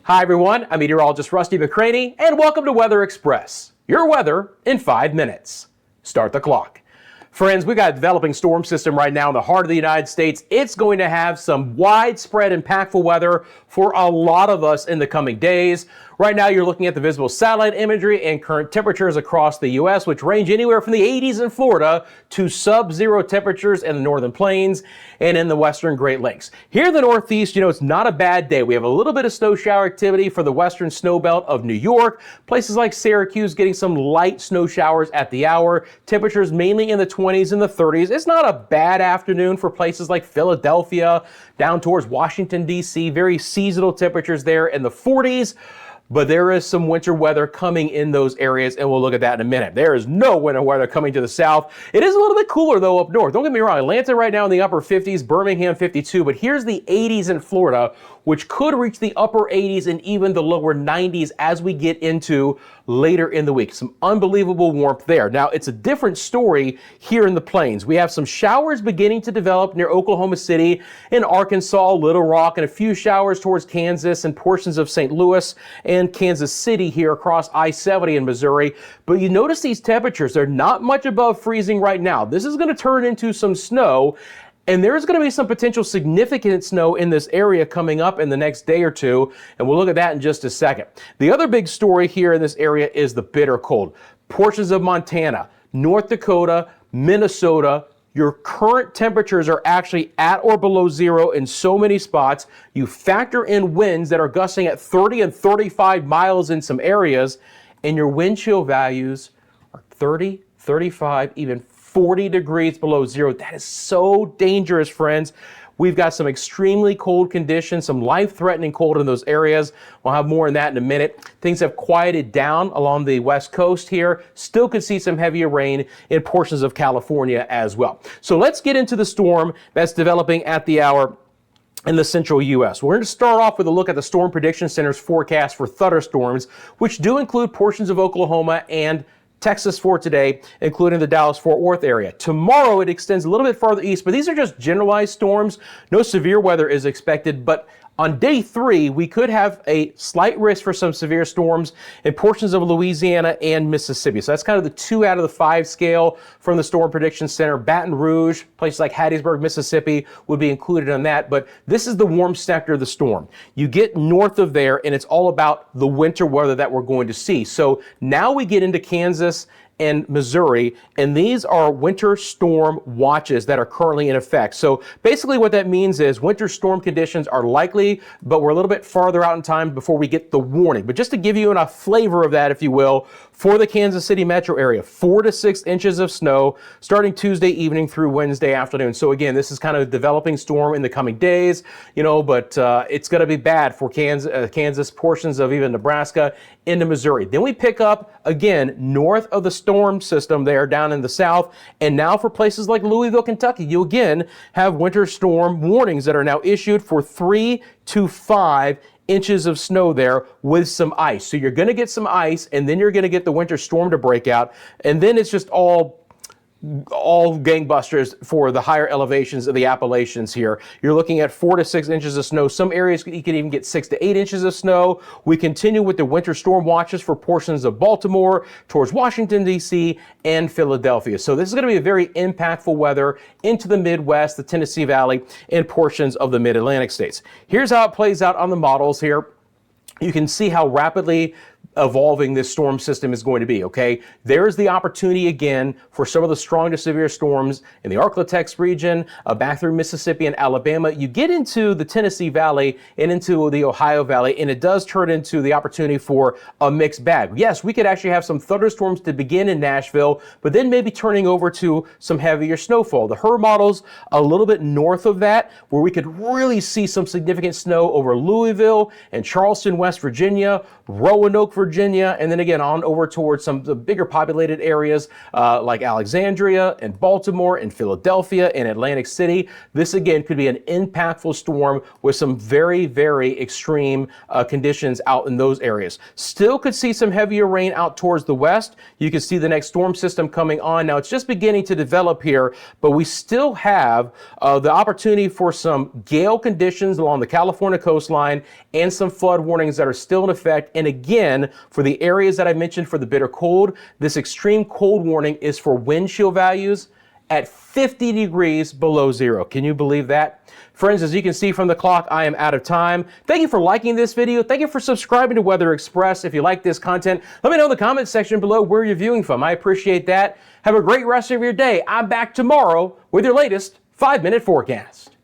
Hi everyone, I'm Meteorologist Rusty McCranie, and welcome to Weather Express, your weather in 5 minutes. Start the clock. Friends, we got a developing storm system right now in the heart of the United States. It's going to have some widespread impactful weather for a lot of us in the coming days. Right now, you're looking at the visible satellite imagery and current temperatures across the U.S., which range anywhere from the 80s in Florida to sub-zero temperatures in the northern plains and in the western Great Lakes. Here in the Northeast, it's not a bad day. We have a little bit of snow shower activity for the western snow belt of New York. Places like Syracuse getting some light snow showers at the hour. Temperatures mainly in the 20s and the 30s. It's not a bad afternoon for places like Philadelphia, down towards Washington, D.C. Very seasonal temperatures there in the 40s. But there is some winter weather coming in those areas, and we'll look at that in a minute. There is no winter weather coming to the south. It is a little bit cooler, though, up north. Don't get me wrong. Atlanta right now in the upper 50s, Birmingham 52, but here's the 80s in Florida, which could reach the upper 80s and even the lower 90s as we get into later in the week. Some unbelievable warmth there. Now, it's a different story here in the plains. We have some showers beginning to develop near Oklahoma City, in Arkansas, Little Rock, and a few showers towards Kansas and portions of St. Louis and Kansas City here across I-70 in Missouri. But you notice these temperatures, they're not much above freezing right now. This is going to turn into some snow, and there's going to be some potential significant snow in this area coming up in the next day or two, and we'll look at that in just a second. The other big story here in this area is the bitter cold. Portions of Montana, North Dakota, Minnesota, your current temperatures are actually at or below zero in so many spots. You factor in winds that are gusting at 30 and 35 miles in some areas, and your wind chill values are 30, 35, even 40 degrees below zero. That is so dangerous, friends. We've got some extremely cold conditions, some life-threatening cold in those areas. We'll have more on that in a minute. Things have quieted down along the west coast here. Still could see some heavier rain in portions of California as well. So let's get into the storm that's developing at the hour in the central U.S. We're going to start off with a look at the Storm Prediction Center's forecast for thunderstorms, which do include portions of Oklahoma and Texas for today, including the Dallas-Fort Worth area. Tomorrow it extends a little bit farther east, but these are just generalized storms. No severe weather is expected, but on day 3, we could have a slight risk for some severe storms in portions of Louisiana and Mississippi. So that's kind of the 2 out of the 5 scale from the Storm Prediction Center. Baton Rouge, places like Hattiesburg, Mississippi would be included in that. But this is the warm sector of the storm. You get north of there, and it's all about the winter weather that we're going to see. So now we get into Kansas and Missouri, and these are winter storm watches that are currently in effect. So basically what that means is winter storm conditions are likely, but we're a little bit farther out in time before we get the warning. But just to give you a flavor of that, if you will, for the Kansas City metro area, 4 to 6 inches of snow starting Tuesday evening through Wednesday afternoon. So again, this is kind of a developing storm in the coming days, but it's going to be bad for Kansas, portions of even Nebraska, into Missouri. Then we pick up again north of the storm system there down in the south, and now for places like Louisville, Kentucky, you again have winter storm warnings that are now issued for 3 to 5 inches of snow there with some ice. So you're going to get some ice, and then you're going to get the winter storm to break out, and then it's just all gangbusters for the higher elevations of the Appalachians here. You're looking at 4 to 6 inches of snow. Some areas you could even get 6 to 8 inches of snow. We continue with the winter storm watches for portions of Baltimore, towards Washington, D.C., and Philadelphia. So this is going to be a very impactful weather into the Midwest, the Tennessee Valley, and portions of the Mid-Atlantic states. Here's how it plays out on the models here. You can see how rapidly evolving this storm system is going to be, okay? There's the opportunity again for some of the strong to severe storms in the Arklatex region, back through Mississippi and Alabama. You get into the Tennessee Valley and into the Ohio Valley, and it does turn into the opportunity for a mixed bag. Yes, we could actually have some thunderstorms to begin in Nashville, but then maybe turning over to some heavier snowfall. The HRRR model's a little bit north of that, where we could really see some significant snow over Louisville and Charleston, West Virginia, Roanoke, Roanoke, Virginia, and then again on over towards some of the bigger populated areas like Alexandria and Baltimore and Philadelphia and Atlantic City. This again could be an impactful storm with some very, very extreme conditions out in those areas. Still could see some heavier rain out towards the west. You can see the next storm system coming on. Now it's just beginning to develop here, but we still have the opportunity for some gale conditions along the California coastline and some flood warnings that are still in effect. And again, for the areas that I mentioned for the bitter cold, this extreme cold warning is for wind chill values at 50 degrees below zero. Can you believe that? Friends, as you can see from the clock, I am out of time. Thank you for liking this video. Thank you for subscribing to Weather Express. If you like this content, let me know in the comment section below where you're viewing from. I appreciate that. Have a great rest of your day. I'm back tomorrow with your latest 5-minute forecast.